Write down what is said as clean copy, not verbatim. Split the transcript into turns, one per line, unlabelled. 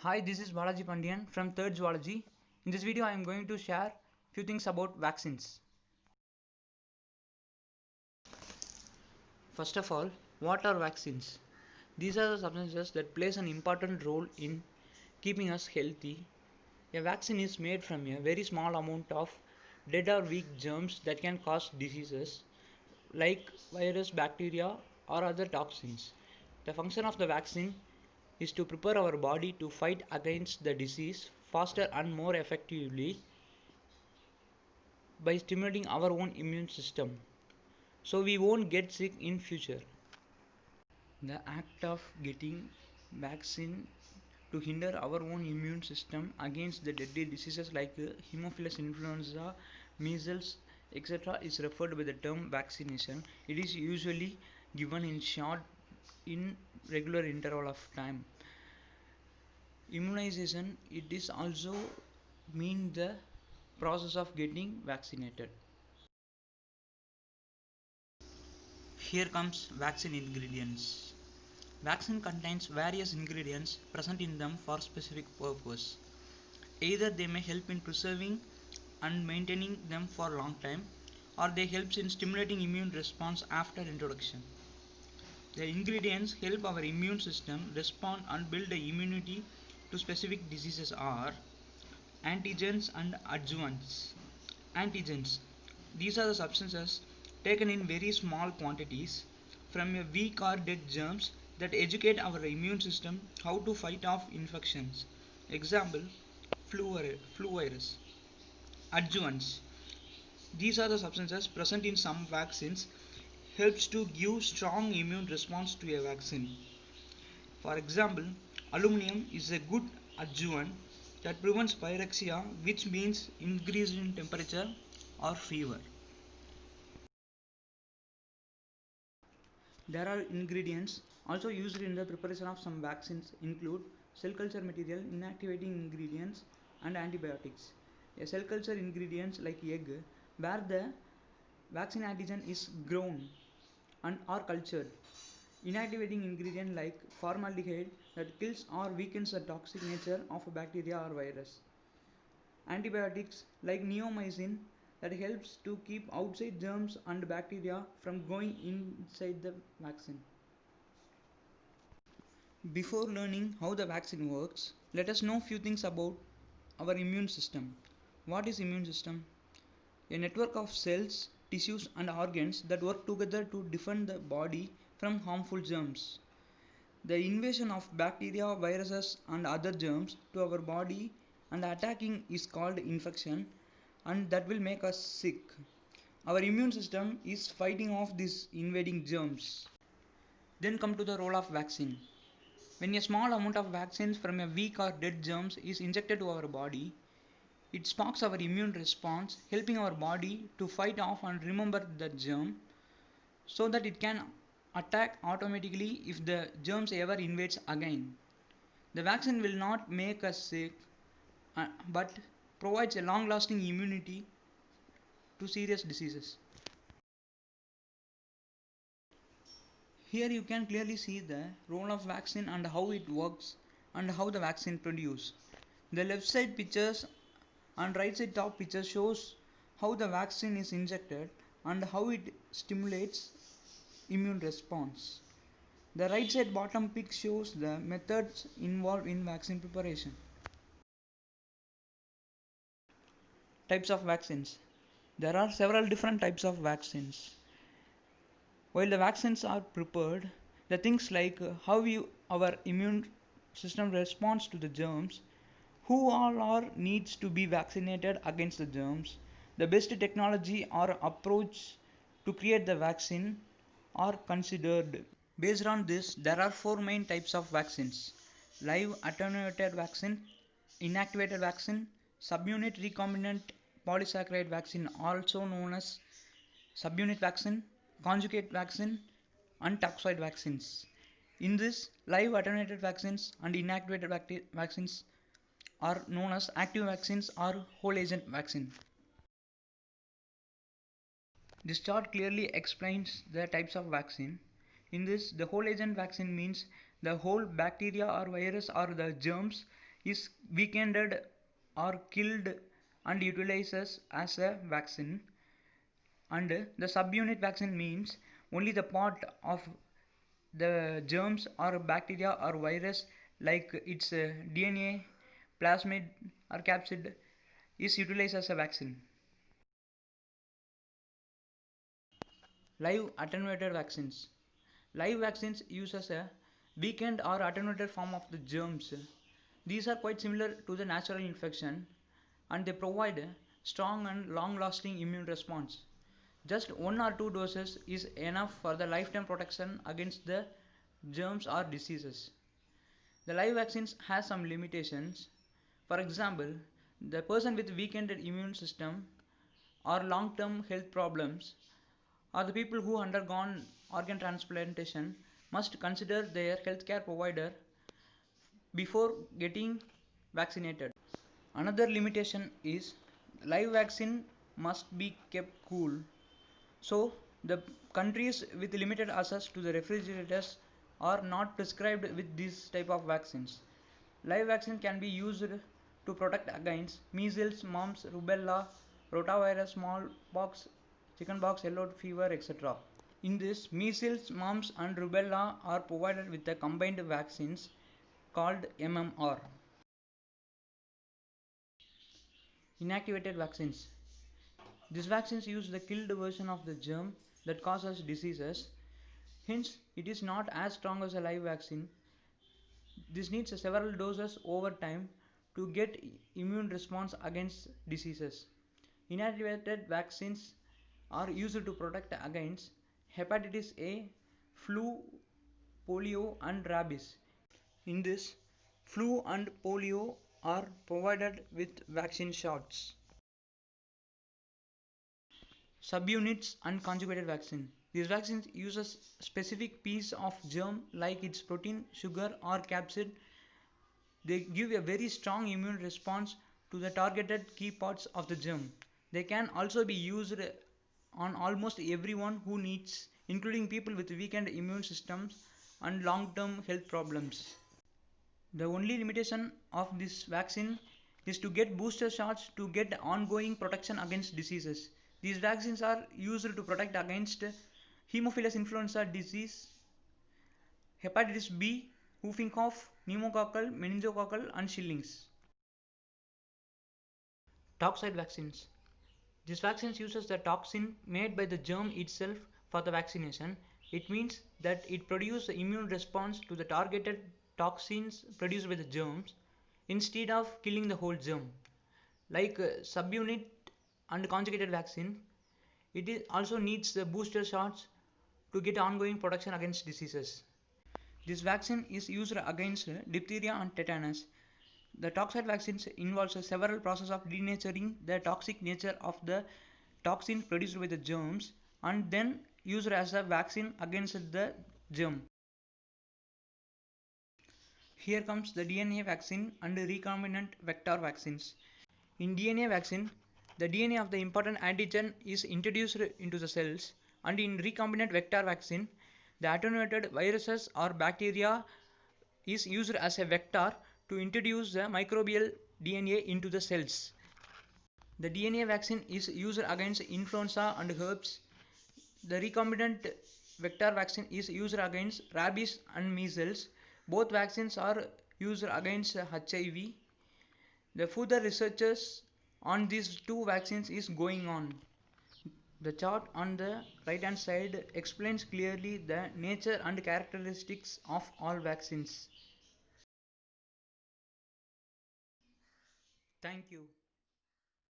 Hi, this is Balaji Pandian from 3rd Zoology. In this video, I am going to share few things about vaccines. First of all, what are vaccines? These are the substances that plays an important role in keeping us healthy. A vaccine is made from a very small amount of dead or weak germs that can cause diseases like virus, bacteria, or other toxins. The function of the vaccine is to prepare our body to fight against the disease faster and more effectively by stimulating our own immune system so we won't get sick in future. The act of getting vaccine to hinder our own immune system against the deadly diseases like Haemophilus influenza, measles, etc. is referred by the term vaccination. It is usually given in short in regular interval of time. Immunization, it is also mean the process of getting vaccinated. Here comes vaccine ingredients. Vaccine contains various ingredients present in them for specific purpose. Either they may help in preserving and maintaining them for a long time, or they help in stimulating immune response after introduction. The ingredients help our immune system respond and build the immunity to specific diseases are antigens and adjuvants. Antigens. These are the substances taken in very small quantities from a weak or dead germs that educate our immune system how to fight off infections. Example, flu virus. Adjuvants. These are the substances present in some vaccines helps to give strong immune response to a vaccine. For example, aluminum is a good adjuvant that prevents pyrexia, which means increase in temperature or fever. There are ingredients also used in the preparation of some vaccines include cell culture material, inactivating ingredients and antibiotics. A cell culture ingredients like egg where the vaccine antigen is grown and are cultured. Inactivating ingredient like formaldehyde that kills or weakens the toxic nature of a bacteria or virus. Antibiotics like neomycin that helps to keep outside germs and bacteria from going inside the vaccine. Before learning how the vaccine works, let us know few things about our immune system. What is immune system? A network of cells, tissues and organs that work together to defend the body from harmful germs. The invasion of bacteria, viruses and other germs to our body and attacking is called infection, and that will make us sick. Our immune system is fighting off these invading germs. Then come to the role of vaccine. When a small amount of vaccines from a weak or dead germs is injected to our body, it sparks our immune response, helping our body to fight off and remember the germ so that it can attack automatically if the germs ever invades again. The vaccine will not make us sick but provides a long lasting immunity to serious diseases. Here you can clearly see the role of vaccine and how it works and how the vaccine produce. The left side pictures and right side top picture shows how the vaccine is injected and how it stimulates immune response. The right side bottom pic shows the methods involved in vaccine preparation. Types of vaccines. There are several different types of vaccines. While the vaccines are prepared, the things like our immune system responds to the germs, who all are needs to be vaccinated against the germs, the best technology or approach to create the vaccine are considered. Based on this, there are four main types of vaccines: live attenuated vaccine, inactivated vaccine, subunit recombinant polysaccharide vaccine, also known as subunit vaccine, conjugate vaccine, and toxoid vaccines. In this, live attenuated vaccines and inactivated vaccines are known as active vaccines or whole agent vaccine. This chart clearly explains the types of vaccine. In this, the whole agent vaccine means the whole bacteria or virus or the germs is weakened or killed and utilizes as a vaccine, and the subunit vaccine means only the part of the germs or bacteria or virus like its DNA, plasmid or capsid is utilized as a vaccine. Live attenuated vaccines. Live vaccines uses a weakened or attenuated form of the germs. These are quite similar to the natural infection and they provide a strong and long lasting immune response. Just one or two doses is enough for the lifetime protection against the germs or diseases. The live vaccines has some limitations. For example, the person with weakened immune system or long term health problems or the people who undergone organ transplantation must consider their healthcare provider before getting vaccinated. Another limitation is live vaccine must be kept cool. So the countries with limited access to the refrigerators are not prescribed with this type of vaccines. Live vaccine can be used to protect against measles, mumps, rubella, rotavirus, smallpox, chickenpox, yellow fever, etc. In this, measles, mumps, and rubella are provided with the combined vaccines called MMR. Inactivated vaccines. These vaccines use the killed version of the germ that causes diseases. Hence, it is not as strong as a live vaccine. This needs several doses over time to get immune response against diseases. Inactivated vaccines are used to protect against hepatitis A, flu, polio, and rabies. In this, flu and polio are provided with vaccine shots. Subunits and conjugated vaccine. These vaccines uses specific piece of germ like its protein, sugar or capsid. They give a very strong immune response to the targeted key parts of the germ. They can also be used on almost everyone who needs, including people with weakened immune systems and long-term health problems. The only limitation of this vaccine is to get booster shots to get ongoing protection against diseases. These vaccines are used to protect against Haemophilus influenza disease, hepatitis B, whooping cough, pneumococcal, meningococcal, and shillings. Toxoid vaccines. These vaccines uses the toxin made by the germ itself for the vaccination. It means that it produces the immune response to the targeted toxins produced by the germs instead of killing the whole germ. Like subunit and conjugated vaccine, it also needs the booster shots to get ongoing protection against diseases. This vaccine is used against diphtheria and tetanus. The toxoid vaccines involves several processes of denaturing the toxic nature of the toxin produced by the germs and then used as a vaccine against the germ. Here comes the DNA vaccine and recombinant vector vaccines. In DNA vaccine, the DNA of the important antigen is introduced into the cells, and in recombinant vector vaccine, the attenuated viruses or bacteria is used as a vector to introduce the microbial DNA into the cells. The DNA vaccine is used against influenza and herpes. The recombinant vector vaccine is used against rabies and measles. Both vaccines are used against HIV. The further researches on these two vaccines is going on. The chart on the right hand side explains clearly the nature and characteristics of all vaccines. Thank you.